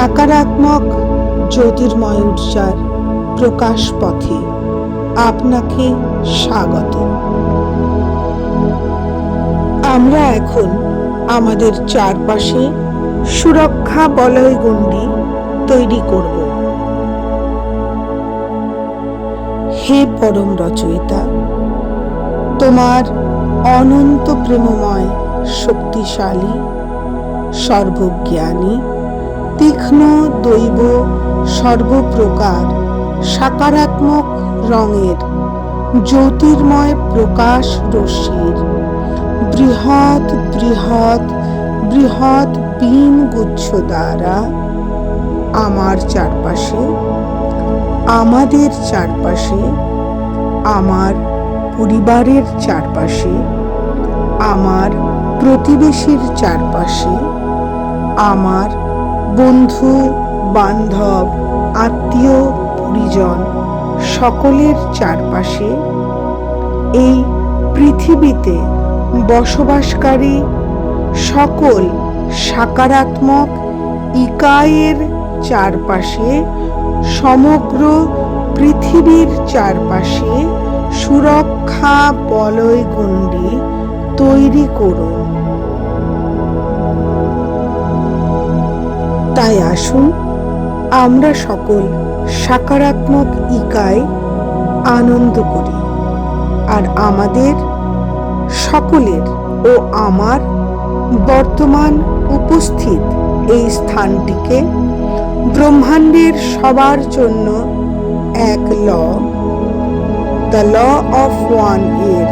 সাকারাত্মক জ্যোতির্ময় ঊর্জার প্রকাশ পথে আপনাকে স্বাগত। আমরা এখন আমাদের চারপাশে সুরক্ষা বলয় গণ্ডি তৈরি করব। হে পরম রচয়িতা, তোমার অনন্ত প্রেমময়, শক্তিশালী, সর্বজ্ঞানী, তীক্ষ্ণ দৈব সর্বপ্রকার সাকারাত্মক রঙের জ্যোতির্ময় প্রকাশ রশ্মির বৃহৎ বৃহৎ বৃহৎ বিন গুচ্ছ দ্বারা আমার চারপাশে, আমাদের চারপাশে, আমার পরিবারের চারপাশে, আমার প্রতিবেশীর চারপাশে, আমার বন্ধু বান্ধব আত্মীয় পরিজন সকলের চারপাশে, এই পৃথিবীতে বসবাসকারী সকল সাকারাত্মক ইকায়ের চারপাশে, সমগ্র পৃথিবীর চারপাশে সুরক্ষা বলয় গণ্ডি তৈরি করুন। তাই আসুন আমরা সকল সাকারাত্মক ইকায় আনন্দ করি আর আমাদের সকলের ও আমার বর্তমান উপস্থিত এই স্থানটিকে ব্রহ্মাণ্ডের সবার জন্য এক দ্য ল অফ ওয়ান এর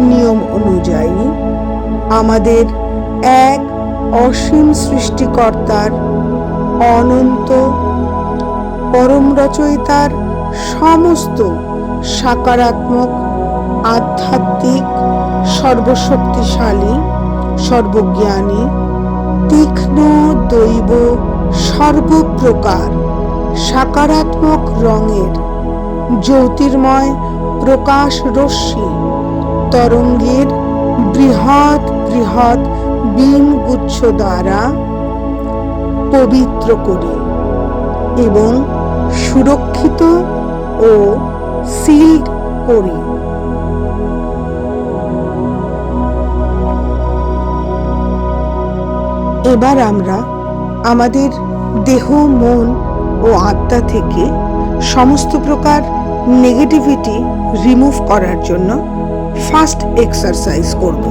নিয়ম অনুযায়ী আমাদের এক অসীম সৃষ্টিকর্তার অনন্ত পরম রচয়িতার সমস্ত সাকারাত্মক আধ্যাত্মিক সর্বশক্তিশালী সর্বজ্ঞানী তীক্ষ্ণ দৈব সর্বপ্রকার সাকারাত্মক রঙের জ্যোতির্ময় প্রকাশ রশ্মি তরঙ্গের বৃহৎ বৃহৎ বিন গুচ্ছ দ্বারা পবিত্র করি এবং সুরক্ষিত ও সিল্ড করি। এবার আমরা আমাদের দেহ, মন ও আত্মা থেকে সমস্ত প্রকার নেগেটিভিটি রিমুভ করার জন্য ফার্স্ট এক্সারসাইজ করব।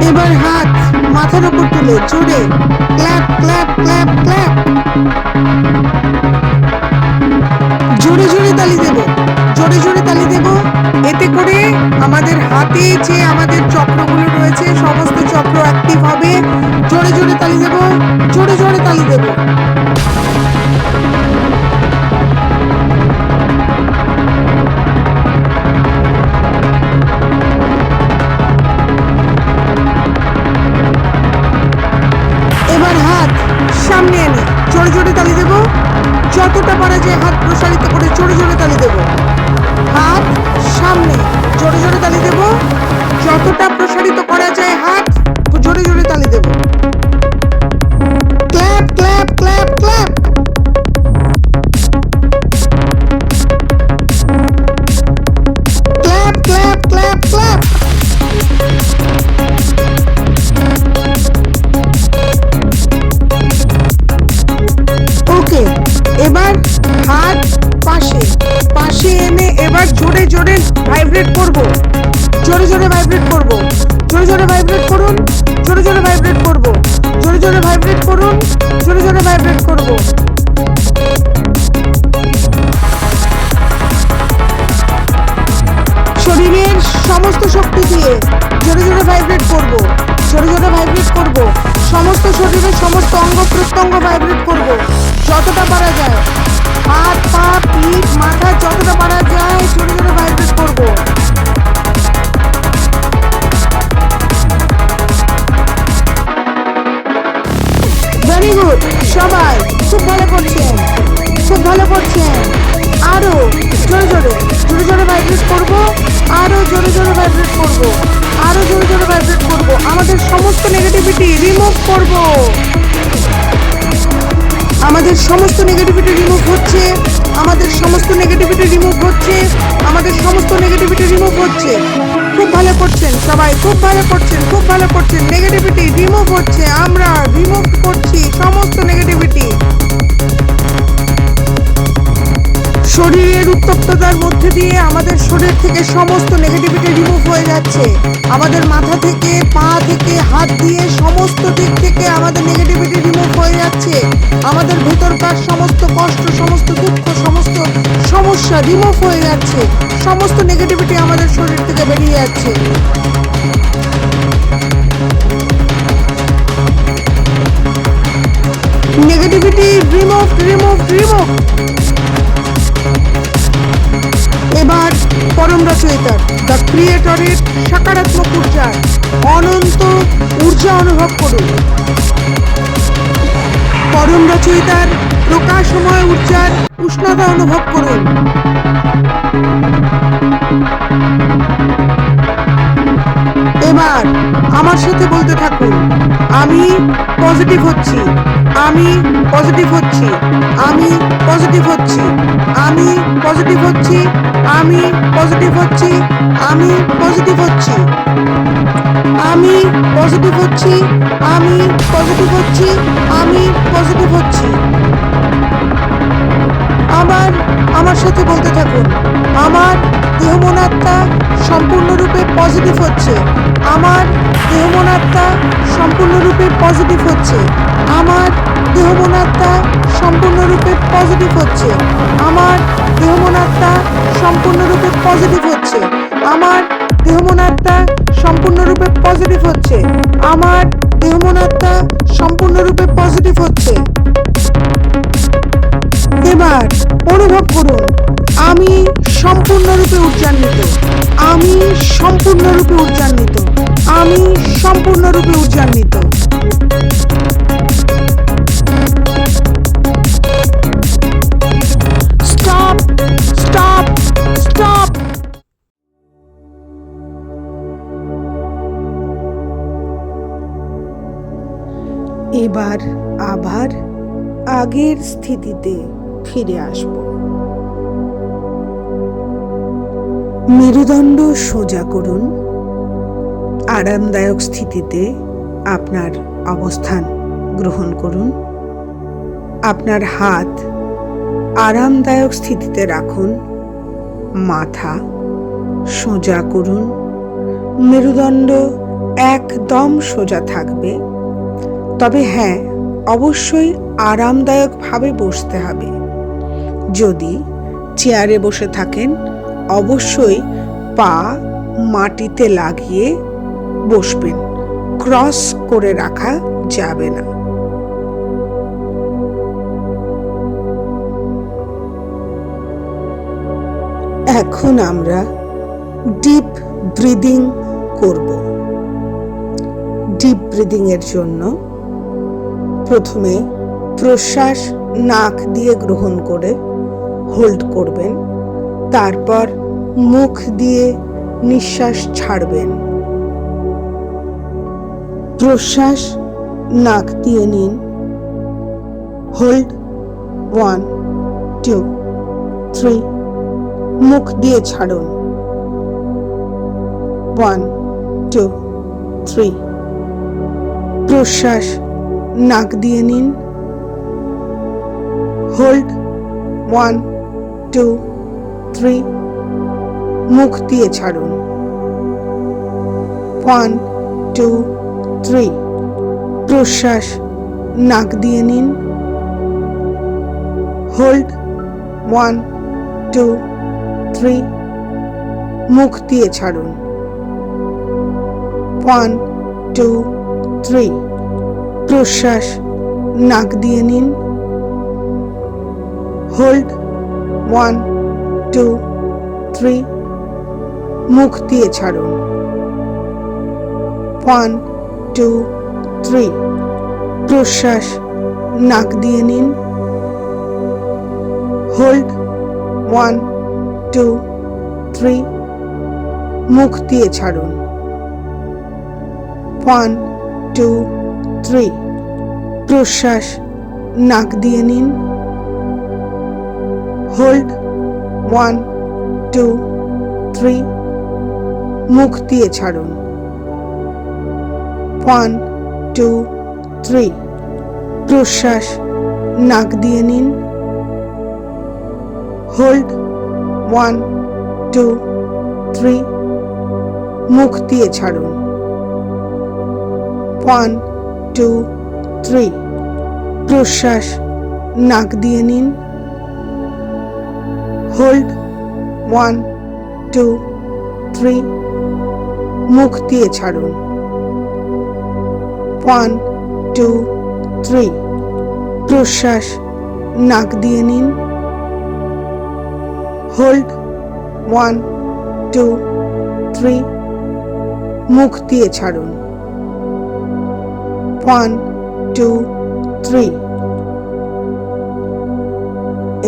এবার হাত মাথার উপর তুলে জোরে ক্ল্যাপ ক্ল্যাপ ক্ল্যাপ ক্ল্যাপ, জোরে জোরে তালি দেব, জোরে জোরে তালি দেব। এতে করে আমাদের হাতে যে আমাদের চক্রগুলো রয়েছে সমস্ত চক্র অ্যাক্টিভ হবে। জোরে জোরে তালি দেব, জোরে জোরে তালি দেব। এবার হাত সামনে এনে জোরে জোরে তালি দেব। যতটা পারা যায় হাত প্রসারিত করে জোরে জোরে তালি দেব। হাত সামনে জোরে জোরে তালি দেব। যতটা প্রসারিত করা যায় হাত জোরে জোরে তালি দেব। Clap clap clap clap. Clap clap clap clap. Okay, এবার হাত পাশে পাশে এনে এবার জোরে জোরে ভাইব্রেট করব। জোরে জোরে ভাইব্রেট করব। জোরে জোরে ভাইব্রেট করুন। জোরে জোরে ভাইব্রেট করব। জোরে জোরে ভাইব্রেট করুন। জোরে জোরে ভাইব্রেট করব। শরীরের সমস্ত শক্তি দিয়ে জোরে জোরে ভাইব্রেট করব। জোরে জোরে ভাইব্রেট করব। সমস্ত শরীরের সমস্ত অঙ্গ প্রত্যঙ্গ ভাইব্রেট করব যতটা পারা যায়। হাত পা পিঠ মাথা যতটা পারা যায় জোরে জোরে ভাইব্রেট করব। ভেরি গুড, সবাই খুব ভালো করছেন, খুব ভালো করছেন। আরো জোরে জোরে জোরে জোরে ভাইব্রেট করব, আরো জোরে জোরে ভাইব্রেট করব, আরো জোরে জোরে ভাইব্রেট করব। আমাদের সমস্ত নেগেটিভিটি রিমুভ করব। আমাদের সমস্ত নেগেটিভিটি রিমুভ হচ্ছে, আমাদের সমস্ত নেগেটিভিটি রিমুভ হচ্ছে, আমাদের সমস্ত নেগেটিভিটি রিমুভ হচ্ছে। খুব ভালো করছেন সবাই, খুব ভালো করছেন, খুব ভালো করছেন। নেগেটিভিটি রিমুভ হচ্ছে, আমরা রিমুভ করছি সমস্ত নেগেটিভিটি। শরীরের উত্তপ্ততার মধ্যে দিয়ে আমাদের শরীর থেকে সমস্ত নেগেটিভিটি রিমুভ হয়ে যাচ্ছে। আমাদের মাথা থেকে, পা থেকে, হাত দিয়ে সমস্ত দিক থেকে আমাদের নেগেটিভিটি রিমুভ হয়ে যাচ্ছে। আমাদের ভেতরকার সমস্ত কষ্ট, সমস্ত দুঃখ, সমস্ত সমস্যা রিমুভ হয়ে যাচ্ছে। সমস্ত নেগেটিভিটি আমাদের শরীর থেকে বেরিয়ে যাচ্ছে। Negativity remove remove remove. এবার পরম রচয়িতার, দ্য ক্রিয়েটরের সকারাত্মক ঊর্জার অনন্ত ঊর্জা অনুভব করুন। পরম রচয়িতার প্রকাশময় ঊর্জার উষ্ণতা অনুভব করুন। এবার আমার সাথে বলতে থাকুন, আমি পজিটিভ হচ্ছি, আমি পজিটিভ হচ্ছি, আমি পজিটিভ হচ্ছি, আমি পজিটিভ হচ্ছি, আমি পজিটিভ হচ্ছি, আমি পজিটিভ হচ্ছি, আমি পজিটিভ হচ্ছি, আমি পজিটিভ হচ্ছি, আমি পজিটিভ হচ্ছি। আবার আমার সাথে বলতে থাকুন, আমার দেহ মন আত্মা সম্পূর্ণরূপে পজিটিভ হচ্ছে, আমার দেহ মন আত্মা সম্পূর্ণরূপে পজিটিভ হচ্ছে, আমার দেহ মন আত্মা সম্পূর্ণরূপে পজিটিভ হচ্ছে, আমার দেহ মন আত্মা সম্পূর্ণরূপে পজিটিভ হচ্ছে, আমার দেহ মন আত্মা সম্পূর্ণরূপে পজিটিভ হচ্ছে, আমার দেহ মন আত্মা সম্পূর্ণরূপে পজিটিভ হচ্ছে। এবার অনুভব করুন, আমি সম্পূর্ণরূপে ঊর্জান্বিত, আমি সম্পূর্ণরূপে ঊর্জান্বিত, আমি সম্পূর্ণরূপে ঊর্জান্বিত। Stop stop stop. এবার আবার আগের স্থিতিতে ফিরে আসব। মেরুদণ্ড সোজা করুন, আরামদায়ক স্থিতিতে আপনার অবস্থান গ্রহণ করুন। আপনার হাত আরামদায়ক স্থিতিতে রাখুন, মাথা সোজা করুন, মেরুদণ্ড একদম সোজা থাকবে। তবে হ্যাঁ, অবশ্যই আরামদায়কভাবে বসতে হবে। যদি চেয়ারে বসে থাকেন, অবশ্যই পা মাটিতে লাগিয়ে বসবেন, ক্রস করে রাখা যাবে না। এখন আমরা ডিপ ব্রিদিং করব। ডিপ ব্রিদিং এর জন্য প্রথমে প্রশ্বাস নাক দিয়ে গ্রহণ করে হোল্ড করবেন, তারপর মুখ দিয়ে নিঃশ্বাস ছাড়বেন। প্রশ্বাস নাক দিয়ে নিন, হোল্ড 1 2 3, মুখ দিয়ে ছাড়ুন 1 2 3। প্রশ্বাস নাক দিয়ে নিন, হোল্ড 1 2 3, মুখ দিয়ে ছাড়ুন 1 2 3। প্রশ্বাস নাক দিয়ে নিন, হোল্ড 1 2 3, মুখ দিয়ে ছাড়ুন 1 2 3। প্রশ্বাস নাক দিয়ে নিন, হোল্ড 1 2 3, মুখ দিয়ে ছাড়ুন 1 2 3। প্রশ্বাস নাক দিয়ে নিন, হোল্ড 1 2 3 মুখ দিয়ে ছাড়ুন 1 2 3 প্রশ্বাস নাক দিয়ে নিন হোল্ড 1 2 3 মুখ দিয়ে ছাড়ুন 1 2 3 প্রশ্বাস নাক দিয়ে নিন হোল্ড 1 2 3 মুখ দিয়ে ছাড়ুন 1 2 3 প্রশ্বাস নাক দিয়ে নিন হোল্ড 1 2 3 মুখ দিয়ে ছাড়ুন 1 2 3 প্রশ্বাস নাক দিয়ে নিন হোল্ড 1 2 3 মুখ দিয়ে ছাড়ুন 1 2 3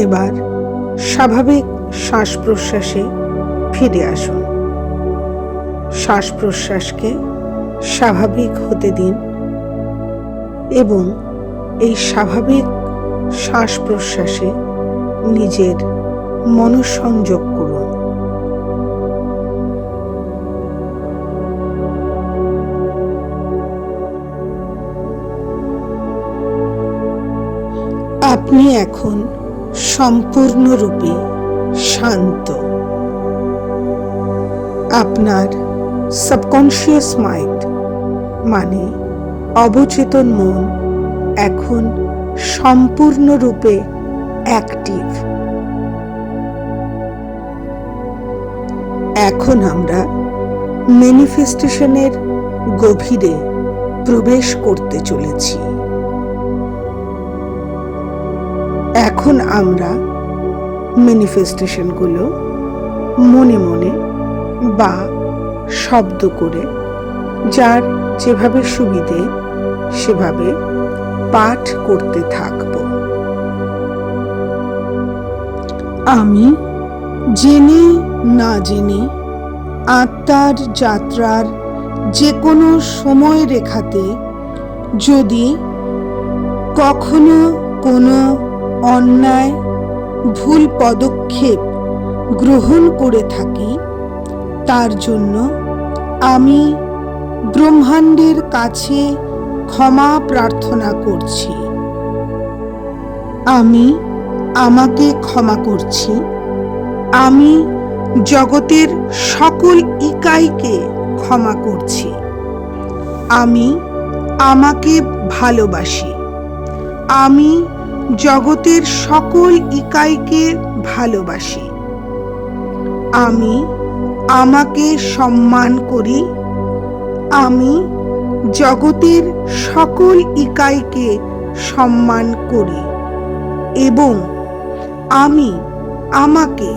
এবার স্বাভাবিক শ্বাস প্রশ্বাসে ফিরে আসুন শ্বাস প্রশ্বাসকে স্বাভাবিক হতে দিন এবং এই স্বাভাবিক শ্বাস প্রশ্বাসে নিজের মনোসংযোগ করুন আপনি এখন সম্পূর্ণরূপে শান্ত আপনার সাবকনশিয়াস মাইন্ড মানে অবচেতন মন এখন সম্পূর্ণরূপে অ্যাক্টিভ এখন আমরা ম্যানিফেস্টেশনের গভীরে প্রবেশ করতে চলেছি এখন আমরা ম্যানিফেস্টেশনগুলো মনে মনে বা শব্দ করে যার যেভাবে সুবিধে সেভাবে পাঠ করতে থাকব আমি জেনে না জেনে আত্মার যাত্রার যে কোনো সময় রেখাতে যদি কখনো কোনো অন্যায় ভুল পদক্ষেপ গ্রহণ করে থাকি তার জন্য আমি ব্রহ্মাণ্ডের কাছে ক্ষমা প্রার্থনা করছি আমি আমাকে ক্ষমা করছি আমি জগতের সকল ইকাইকে ক্ষমা করছি আমি আমাকে ভালোবাসি আমি জগতের সকল ইকাইকে ভালোবাসি আমি আমাকে সম্মান করি আমি জগতের সকল ইকাইকে সম্মান করি এবং আমি আমাকে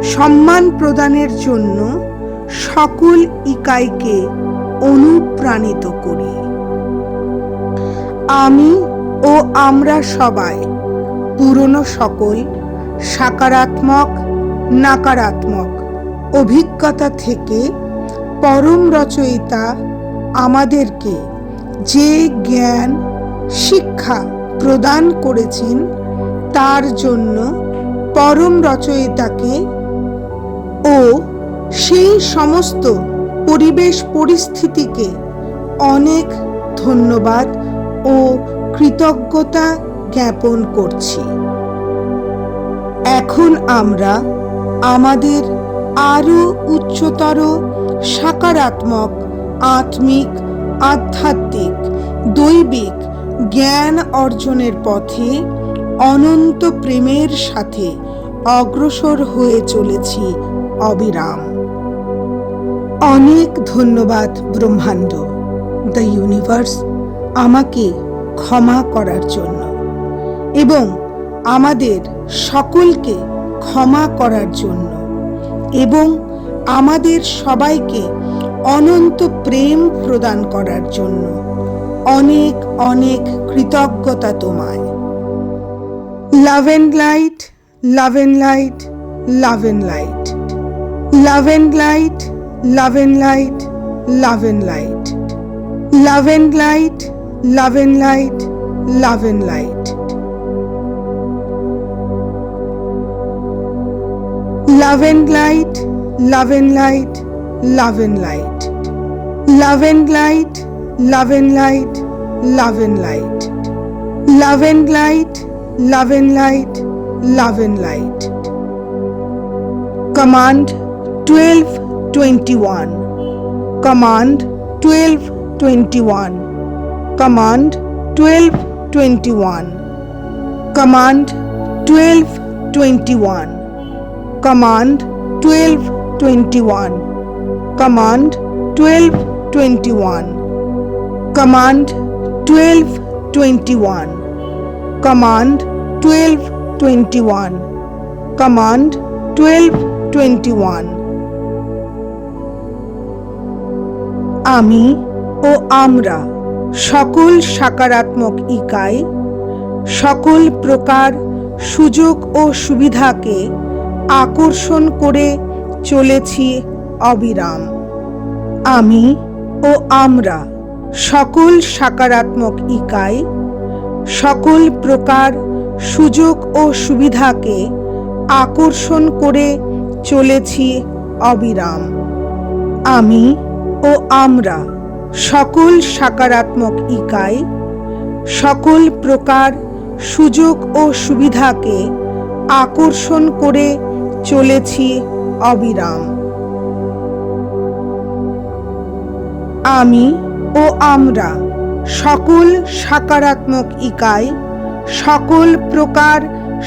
সম্মান প্রদানের জন্য সকল ইকাইকে অনুপ্রাণিত করি আমি ও আমরা সবাই পুরনো সকল সাকারাত্মক নাকারাত্মক অভিজ্ঞতা থেকে পরম রচয়িতা আমাদেরকে যে জ্ঞান শিক্ষা প্রদান করেছেন তার জন্য পরম রচয়িতাকে ও সেই সমস্ত পরিবেশ পরিস্থিতিকে অনেক ধন্যবাদ ও কৃতজ্ঞতা জ্ঞাপন করছি এখন আমরা আমাদের আরো উচ্চতর সাকারাত্মক আত্মিক আধ্যাত্মিক দৈবিক জ্ঞান অর্জনের পথে অনন্ত প্রেমের সাথে অগ্রসর হয়ে চলেছি অবিরাম অনেক ধন্যবাদ ব্রহ্মাণ্ড দ্য ইউনিভার্স আমাকে ক্ষমা করার জন্য এবং আমাদের সকলকে ক্ষমা করার জন্য এবং আমাদের সবাইকে অনন্ত প্রেম প্রদান করার জন্য অনেক অনেক কৃতজ্ঞতা তোমায় love and light love and light. Love and light, love and light, love and light. Love and light, love and light, love and light. Love and light, love and light, love and light. Love and light, love and light, love and light. Love and light, love and light, love and light. Command 12:21. Command 12:21. Command 12:21. Command 12:21. Command 12:21. Command 12:21. Command 12:21. Command 12:21. Command 12:21. আমি ও আমরা সকল সকারাত্মক ইকাই সকল প্রকার সুযোগ ও সুবিধাকে আকর্ষণ করে চলেছি অবিরাম। আমি ও আমরা সকল সকারাত্মক ইকাই সকল প্রকার সুযোগ ও সুবিধাকে আকর্ষণ করে চলেছি অবিরাম। আমি ও আমরা সকল সকারাত্মক ইকাই সকল প্রকার সুযোগ ও সুবিধাকে আকর্ষণ করে চলেছি অবিরাম। আমি ও আমরা সকল সকারাত্মক ইকাই সকল প্রকার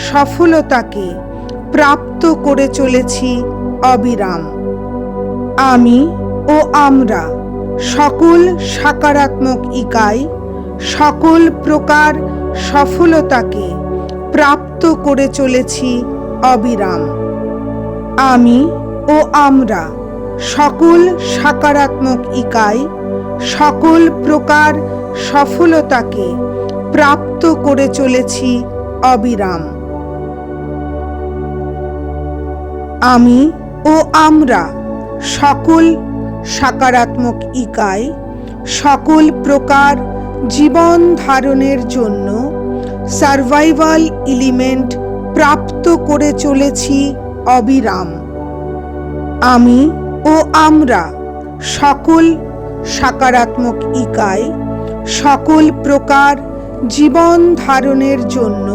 সফলতাকে প্রাপ্ত করে চলেছি অবিরাম। আমি ও আমরা সকল সকারাত্মক ইকাই সকল প্রকার সফলতাকে প্রাপ্ত করে চলেছি অবিরাম। আমি ও আমরা সকল সকারাত্মক ইকাই সকল প্রকার সফলতাকে প্রাপ্ত করে চলেছি অবিরাম। আমি ও আমরা সকল সকারাত্মক ইকাই সকল প্রকার জীবন ধারণের জন্য সার্ভাইভাল এলিমেন্ট প্রাপ্ত করে চলেছি অবিরাম। আমি ও আমরা সকল সকারাত্মক ইকাই সকল প্রকার জীবন ধারণের জন্য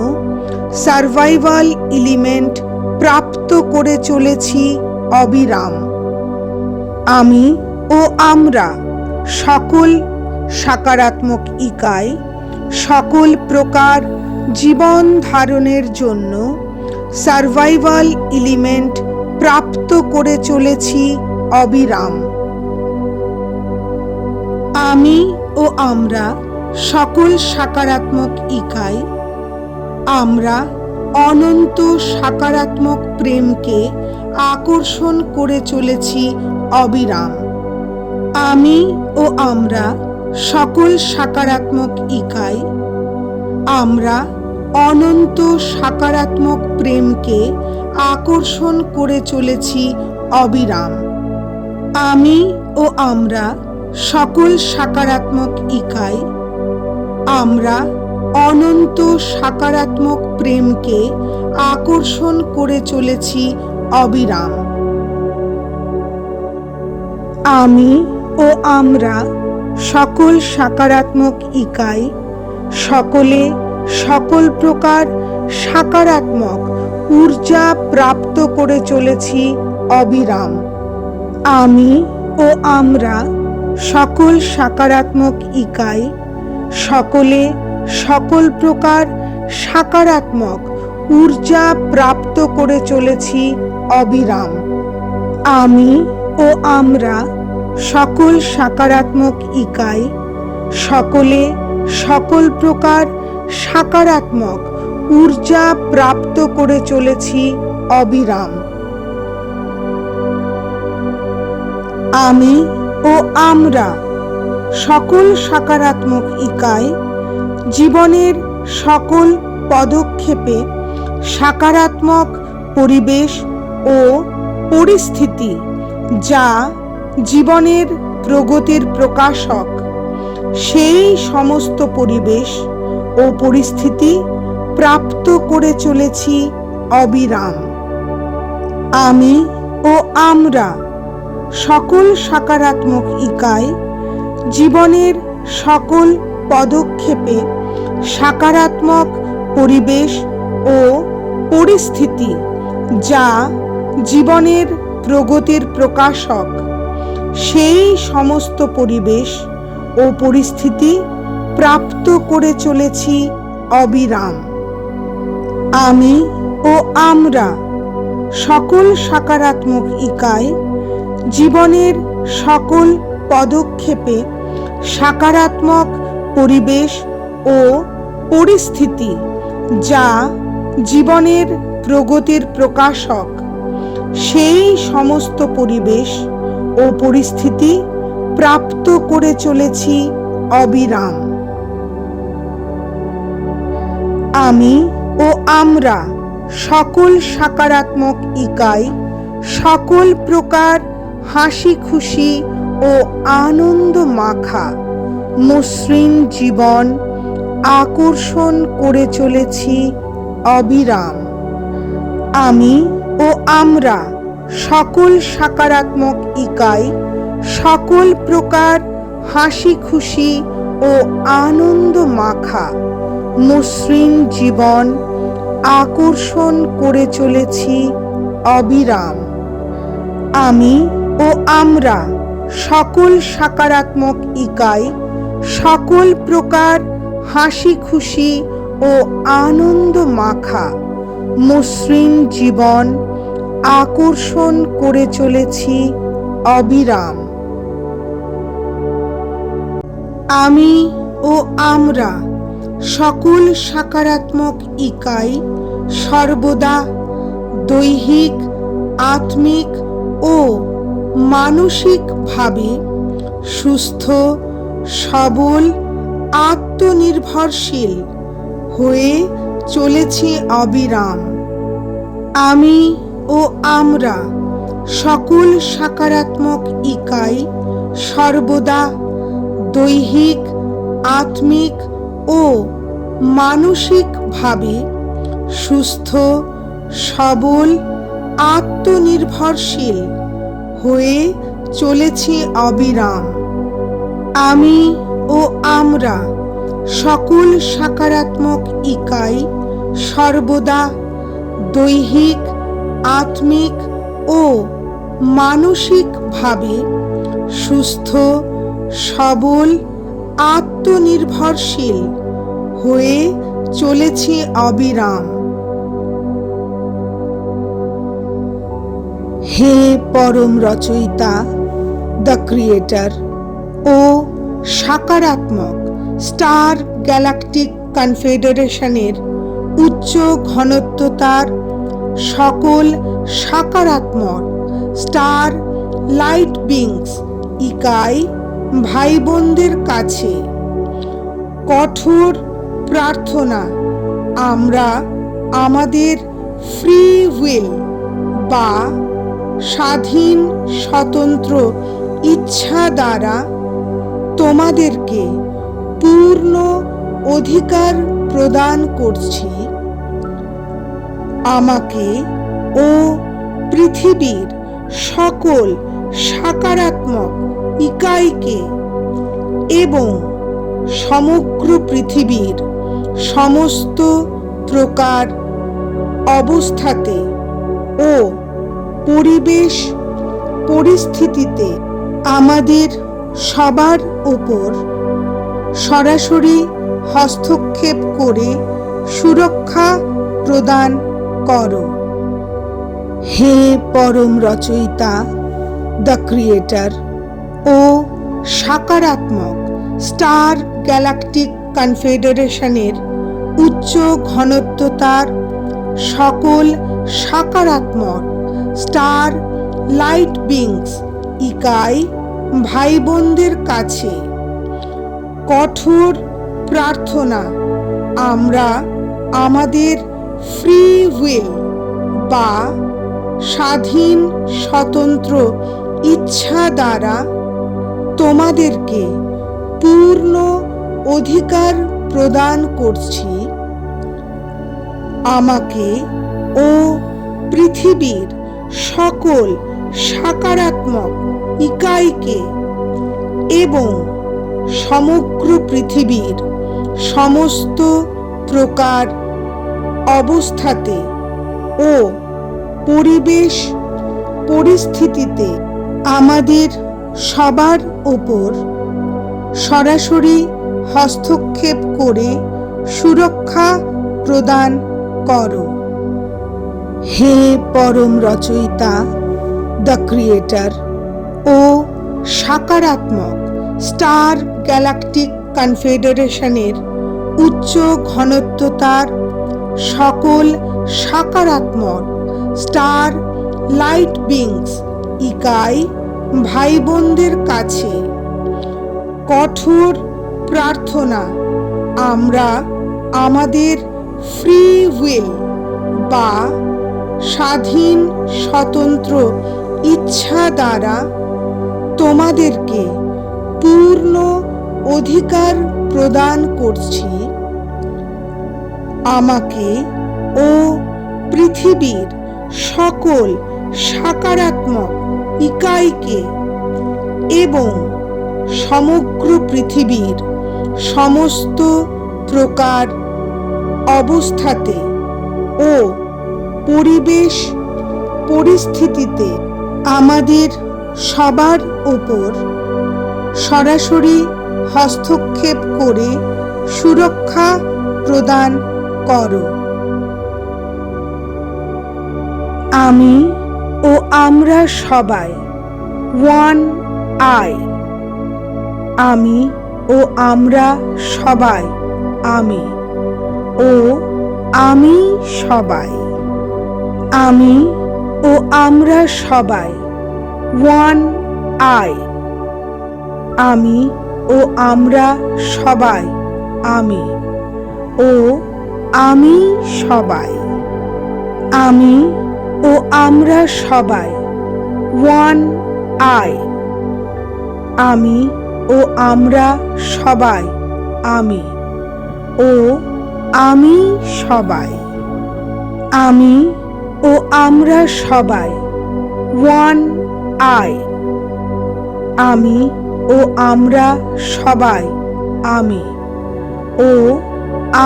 সার্ভাইভাল এলিমেন্ট প্রাপ্ত করে চলেছি অবিরাম। আমি ও আমরা সকল সকারাত্মক ইকাই সকল প্রকার জীবন ধারণের জন্য সার্ভাইভাল এলিমেন্ট প্রাপ্ত করে চলেছি অবিরাম। আমি ও আমরা সকল সকারাত্মক ইকাই আমরা অনন্ত সকারাত্মক প্রেমকে আকর্ষণ করে চলেছি অবিরাম। আমি ও আমরা সকল সকারাত্মক ইকাই আমরা অনন্ত সকারাত্মক প্রেমকে আকর্ষণ করে চলেছি অবিরাম। আমি ও আমরা সকল সকারাত্মক ইকাই আমরা অনন্ত সকারাত্মক প্রেমকে আকর্ষণ করে চলেছি অবিরাম। আমি ও আমরা সকল সকারাত্মক ইকাই সকলে সকল প্রকার সকারাত্মক ঊর্জা প্রাপ্ত করে চলেছি অবিরাম। আমি ও আমরা সকল সকারাত্মক ইকাই সকলে সকল প্রকার সকারাত্মক ঊর্জা প্রাপ্ত করে চলেছি অবিরাম। আমি ও আমরা সকল সকারাত্মক ইকাই সকলে সকল প্রকার সকারাত্মক ঊর্জা প্রাপ্ত করে চলেছি অবিরাম। আমি ও আমরা সকল সকারাত্মক ইকাই জীবনের সকল পদক্ষেপে সকারাত্মক পরিবেশ ও পরিস্থিতি যা জীবনের প্রগতির প্রকাশক, সেই সমস্ত পরিবেশ ও পরিস্থিতি প্রাপ্ত করে চলেছি অবিরাম। আমি ও আমরা সকল সকারাত্মক ইকাই জীবনের সকল পদক্ষেপে সকারাত্মক পরিবেশ ও পরিস্থিতি যা জীবনের প্রগতির প্রকাশক, সেই সমস্ত পরিবেশ ও পরিস্থিতি প্রাপ্ত করে চলেছি অবিরাম। আমি ও আমরা সকল সকারাত্মক ইকাই জীবনের সকল পদক্ষেপে সকারাত্মক পরিবেশ ও পরিস্থিতি যা জীবনের প্রগতির প্রকাশক, সেই সমস্ত পরিবেশ ও পরিস্থিতি প্রাপ্ত করে চলেছি অবিরাম। আমি ও আমরা সকল সকারাত্মক ইকাই সকল প্রকার হাসি খুশি ও আনন্দ মাখা মসৃণ জীবন আকর্ষণ করে চলেছি অবিরাম। আমি ও আমরা সকল সকারাত্মক ইকাই সকল প্রকার হাসি খুশি ও আনন্দ মাখা মসৃণ জীবন আকর্ষণ করে চলেছি অবিরাম। আমি ও আমরা সকল সকারাত্মক ইকাই সকল প্রকার হাসি খুশি ও আনন্দ মাখা মসৃণ জীবন আকর্ষণ করে চলেছি অবিরাম। আমি ও আমরা সকল সকারাত্মক ইকাই সর্বদা দৈহিক, আত্মিক ও মানসিকভাবে সুস্থ, সবল, আত্মনির্ভরশীল হয়ে চলেছি অবিরাম। আমি ও আমরা সকল সকারাত্মক ইকাই সর্বদা দৈহিক, আত্মিক ও মানসিকভাবে সুস্থ, সবল, আত্মনির্ভরশীল হয়ে চলেছি অবিরাম। আমি ও আমরা সকল সকারাত্মক ইকাই সর্বদা দৈহিক, আত্মিক ও মানসিকভাবে সুস্থ, সবল, আত্মনির্ভরশীল হয়ে চলেছি অবিরাম। হে পরম রচয়িতা, দ্য ক্রিয়েটর ও সকারাত্মক স্টার গ্যালাকটিক কনফেডারেশনের উচ্চ ঘনত্বতার সকল সকারাত্মক স্টার লাইট বিংস ইকাই ভাই বোনদের কাছে কঠোর প্রার্থনা, আমরা আমাদের ফ্রি উইল বা স্বাধীন স্বতন্ত্র ইচ্ছা দ্বারা তোমাদেরকে পূর্ণ অধিকার প্রদান করছি। আমাকে ও পৃথিবীর সকল সকারাত্মক ইকাইকে এবং সমগ্র পৃথিবীর সমস্ত প্রকার অবস্থাতে ও পরিবেশ পরিস্থিতিতে আমাদের সবার উপর সরাসরি হস্তক্ষেপ করে সুরক্ষা প্রদান করো। হে পরম রচয়িতা, দ্য ক্রিয়েটর ও সকারাত্মক স্টার গ্যালাকটিক কনফেডারেশনের উচ্চ ঘনত্বতার সকল সকারাত্মক স্টার লাইট বিংস ইকাই ভাই বোনদের কাছে কঠোর প্রার্থনা, আমরা আমাদের ফ্রি উইল বা স্বাধীন স্বতন্ত্র ইচ্ছা দ্বারা তোমাদেরকে পূর্ণ অধিকার প্রদান করছি আমাকে ও পৃথিবীর সকল সকারাত্মক ইকাইকে এবং সমগ্র পৃথিবীর সমস্ত প্রকার অবস্থাতে ও পরিবেশ পরিস্থিতিতে আমাদের সবার উপর সরাসরি হস্তক্ষেপ করে সুরক্ষা প্রদান করো। হে পরম রচয়িতা, দ্য ক্রিয়েটর ও সকারাত্মক স্টার গ্যালাকটিক কনফেডারেশনের উচ্চ ঘনত্বতার সকল সকারাত্মক স্টার লাইট বিংস ইকাই ভাই বোনদের কাছে কঠোর প্রার্থনা, আমরা আমাদের ফ্রি উইল বা স্বাধীন স্বতন্ত্র ইচ্ছা দ্বারা তোমাদেরকে পূর্ণ অধিকার প্রদান করছি আমাকে ও পৃথিবীর সকল সকারাত্মক ইকাইকে এবং সমগ্র পৃথিবীর সমস্ত প্রকার অবস্থাতে ও পরিবেশ পরিস্থিতিতে আমাদের সবার উপর সরাসরি হস্তক্ষেপ করে সুরক্ষা প্রদান করো। আমি ও আমরা সবাই ওয়ান আই। আমি ও আমরা সবাই আমি ও আমি সবাই। আমি ও আমরা সবাই ওয়ান আই। আমি ও আমরা সবাই আমি ও আমি সবাই। আমি ও আমরা সবাই ওয়ান আই। আমি ও আমরা সবাই আমি ও আমি সবাই। আমি ও আমরা সবাই ওয়ান আই। আমি ও আমরা সবাই আমি ও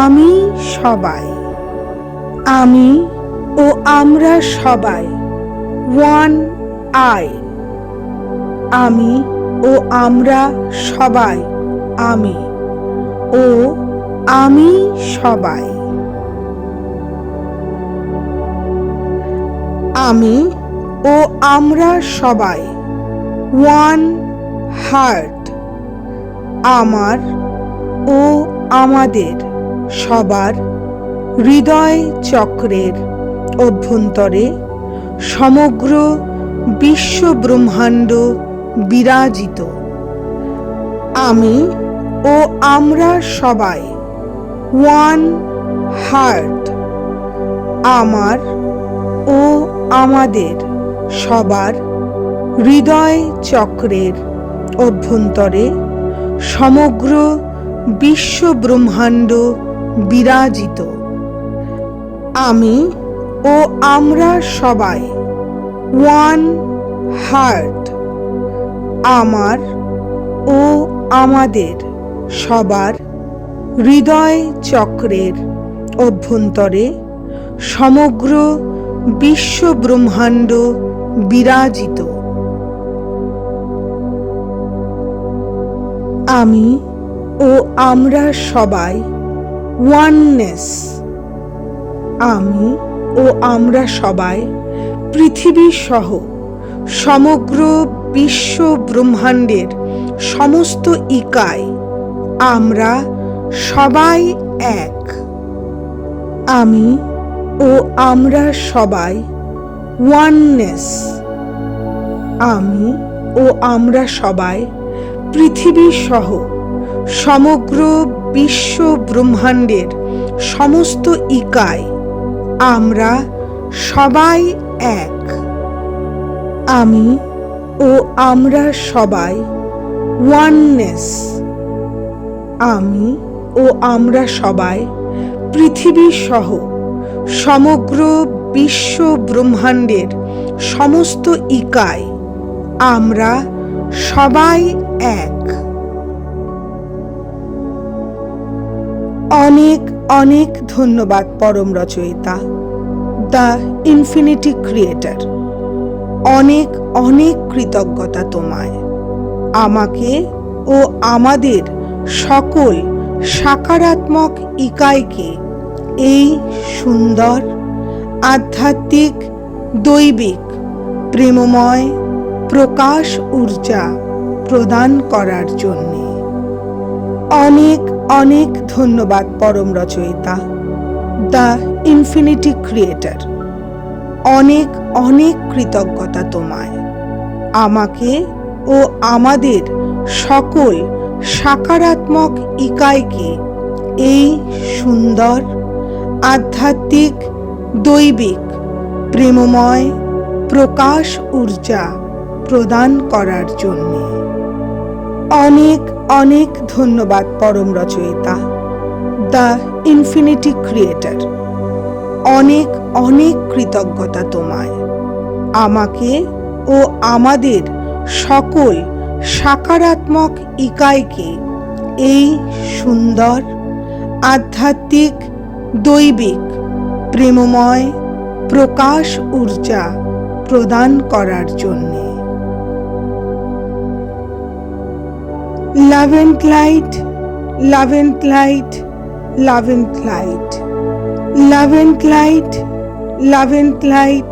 আমি সবাই। আমি ও আমরা সবাই ওয়ান আই। আমি ও আমরা সবাই আমি ও আমি সবাই। আমি ও আমরা সবাই ওয়ান হার্ট। আমার ও আমাদের সবার হৃদয় চক্রের অভ্যন্তরে সমগ্র বিশ্ব ব্রহ্মাণ্ড বিরাজিত। আমি ও আমরা সবাই ওয়ান হার্ট। আমার ও আমাদের সবার হৃদয় চক্রের অভ্যন্তরে সমগ্র বিশ্ব ব্রহ্মাণ্ড বিরাজিত। আমি ও আমরা সবাই ওয়ান হার্ট। আমার ও আমাদের সবার হৃদয় চক্রের অভ্যন্তরে সমগ্র বিশ্ব ব্রহ্মাণ্ড বিরাজিত। আমি ও আমরা সবাই ওয়াননেস। আমি ও আমরা সবাই পৃথিবী সহ সমগ্র বিশ্ব ব্রহ্মাণ্ডের সমস্ত ইকাই, আমরা সবাই এক। আমি ও আমরা সবাই ওয়াননেস। আমি ও আমরা সবাই পৃথিবী সহ সমগ্র বিশ্ব ব্রহ্মাণ্ডের সমস্ত ইকাই, আমরা সবাই এক। আমি ও আমরা সবাই ওয়াননেস। আমি ও আমরা সবাই পৃথিবী সহ সমগ্র বিশ্ব ব্রহ্মাণ্ডের সমস্ত ইকাই আমরা সবাই এক। অনেক অনেক ধন্যবাদ পরম রচয়িতা, দ্য ইনফিনিটি ক্রিয়েটর। অনেক অনেক কৃতজ্ঞতা তোমায়, আমাকে ও আমাদের সকল সাকারাত্মক ইকাইকে এই সুন্দর আধ্যাত্মিক দৈবিক প্রেমময় প্রকাশ ঊর্জা প্রদান করার জন্যে। অনেক অনেক ধন্যবাদ পরম রচয়িতা, দ্য ইনফিনিটি ক্রিয়েটর। অনেক অনেক কৃতজ্ঞতা তোমায়, আমাকে ও আমাদের সকল সাকারাত্মক ইকাইকে এই সুন্দর আধ্যাত্মিক দৈবিক প্রেমময় প্রকাশ ঊর্জা প্রদান করার জন্যে। অনেক অনেক ধন্যবাদ পরম রচয়িতা, দ্য ইনফিনিটি ক্রিয়েটর। অনেক অনেক কৃতজ্ঞতা তোমায়, আমাকে ও আমাদের সকল সাকারাত্মক ইকাইকে এই সুন্দর আধ্যাত্মিক দৈবিক প্রেমময় প্রকাশ ঊর্জা প্রদান করার জন্যে। Love and light, love and light, love and light, love and light, love and light,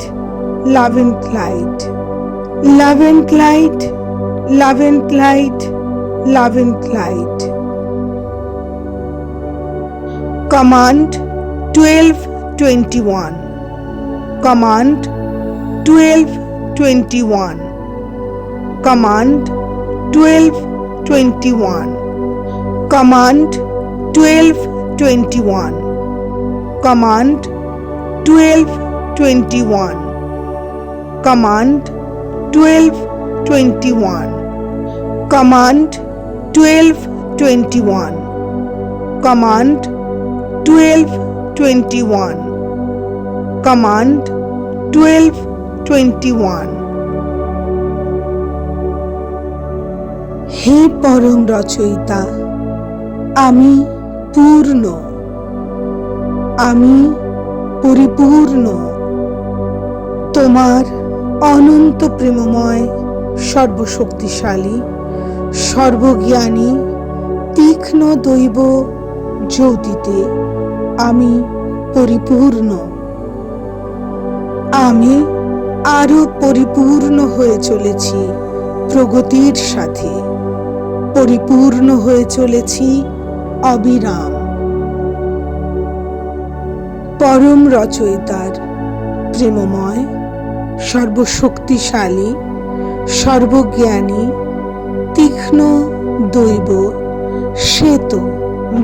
love and light, love and light, love and light, love and light. Command 1221. Command 1221. Command 1221. Command 1221. Command 1221. Command 1221. Command 1221. Command 1221. Command 1221. হে পরম রচয়িতা, আমি পূর্ণ, আমি পরিপূর্ণ। তোমার অনন্ত প্রেমময় সর্বশক্তিশালী সর্বজ্ঞানী তীক্ষ্ণ দৈব জ্যোতিতে আমি পরিপূর্ণ। আমি আরো পরিপূর্ণ হয়ে চলেছি প্রগতির সাথে, পরিপূর্ণ হয়ে চলেছি অবিরাম। পরম রচয়িতার প্রেমময় সর্বশক্তিশালী সর্বজ্ঞানী তীক্ষ্ণ দৈব শ্বেত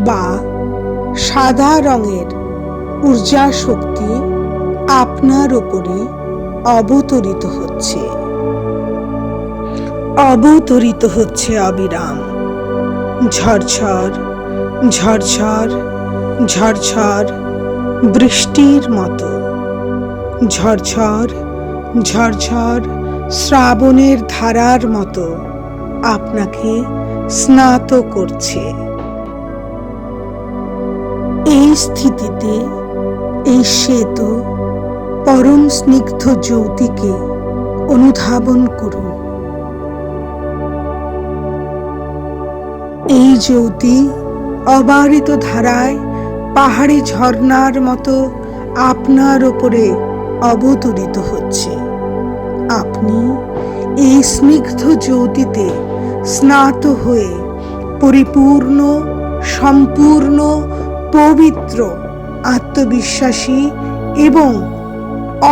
বা সাদা রঙের ঊর্জা শক্তি আপনার ওপরে অবতরিত হচ্ছে, অবতরিত হচ্ছে অবিরাম। ঝরঝর ঝরঝর ঝরঝর বৃষ্টির মতো, ঝরঝর ঝরঝর শ্রাবণের ধারার মতো আপনাকে স্নাত করছে। এই স্থিতিতে এই শ্বেত পরম স্নিগ্ধ জ্যোতিকে অনুধাবন করুন। এই জ্যোতি অবারিত ধারায় পাহাড়ি ঝর্ণার মতো আপনার ওপরে অবতরিত হচ্ছে। আপনি এই স্নিগ্ধ জ্যোতিতে স্নাত হয়ে পরিপূর্ণ, সম্পূর্ণ, পবিত্র, আত্মবিশ্বাসী এবং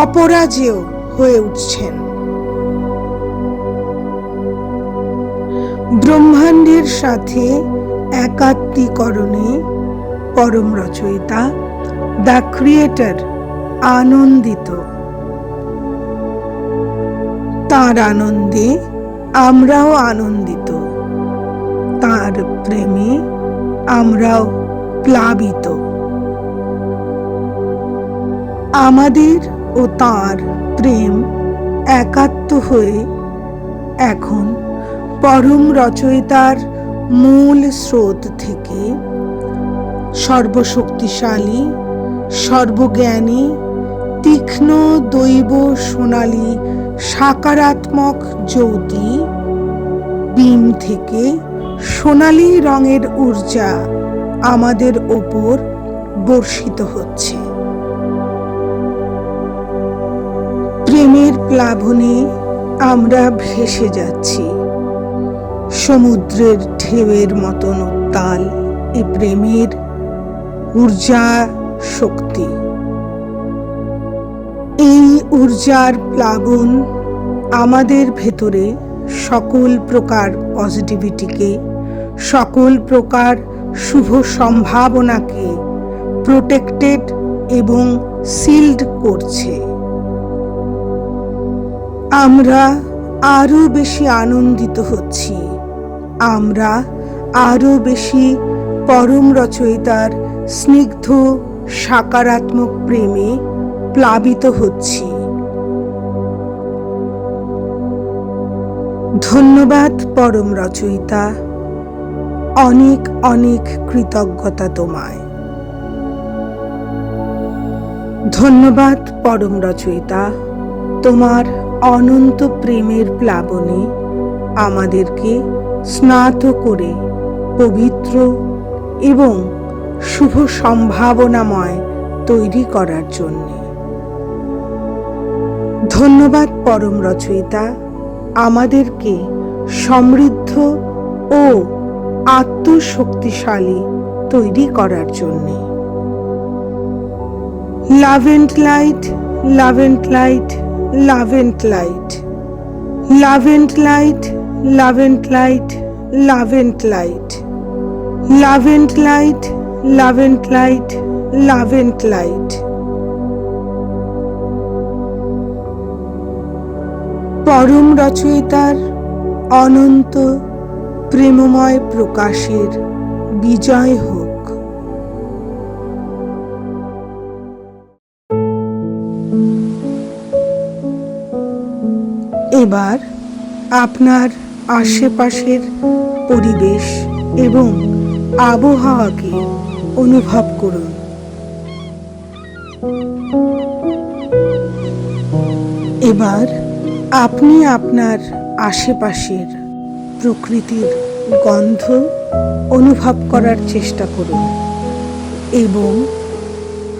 অপরাজেয় হয়ে উঠছেন। ব্রহ্মাণ্ডের সাথে একাত্মীকরণে পরম রচয়িতা দ্য ক্রিয়েটর আনন্দিত। তার আনন্দে আমরাও আনন্দিত, তার প্রেমে আমরাও প্লাবিত। আমাদের ও তার প্রেম একাত্ম হয়ে এখন পরম রচয়িতার মূল স্রোত থেকে সর্বশক্তিশালী, সর্বজ্ঞানী, তীক্ষ্ণ দৈব সোনালী সাকারাত্মক জ্যোতি বিম থেকে সোনালী রঙের ঊর্জা আমাদের ওপর বর্ষিত হচ্ছে। প্রেমের প্লাবনে আমরা ভেসে যাচ্ছি। সমুদ্রের ঢেউয়ের মতন উত্তাল এ প্রেমের ঊর্জা শক্তি। এই ঊর্জার প্লাবন আমাদের ভেতরে সকল প্রকার পজিটিভিটিকে, সকল প্রকার শুভ সম্ভাবনাকে প্রোটেক্টেড এবং সিল্ড করছে। আমরা আরো বেশি আনন্দিত হচ্ছি, আমরা আরো বেশি পরম রচয়িতার স্নিগ্ধ সাকারাত্মক প্রেমে প্লাবিত হচ্ছি। ধন্যবাদ পরম রচয়িতা, অনেক অনেক কৃতজ্ঞতা তোমায়। ধন্যবাদ পরম রচয়িতা, তোমার অনন্ত প্রেমের প্লাবনে আমাদেরকে স্নাত করে পবিত্র এবং শুভ সম্ভাবনাময় তৈরি করার জন্য। ধন্যবাদ পরম রচয়িতা, আমাদেরকে সমৃদ্ধ ও আত্মশক্তিশালী তৈরি করার জন্য। Love and light, love and light, love and light, love and light, love and light, love and light, love and light, love and light, love and light. পরম রচয়িতার অনন্ত প্রেমময় প্রকাশের বিজয় হোক। এবার আপনার আশেপাশের পরিবেশ এবং আবহাওয়াকে অনুভব করুন। এবার আপনি আপনার আশেপাশের প্রকৃতির গন্ধ অনুভব করার চেষ্টা করুন এবং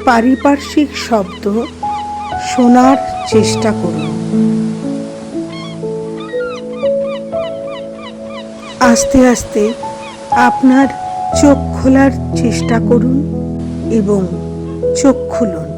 পারিপার্শ্বিক শব্দ শোনার চেষ্টা করুন। আস্তে আস্তে আপনার চোখ খোলার চেষ্টা করুন এবং চোখ খুলুন।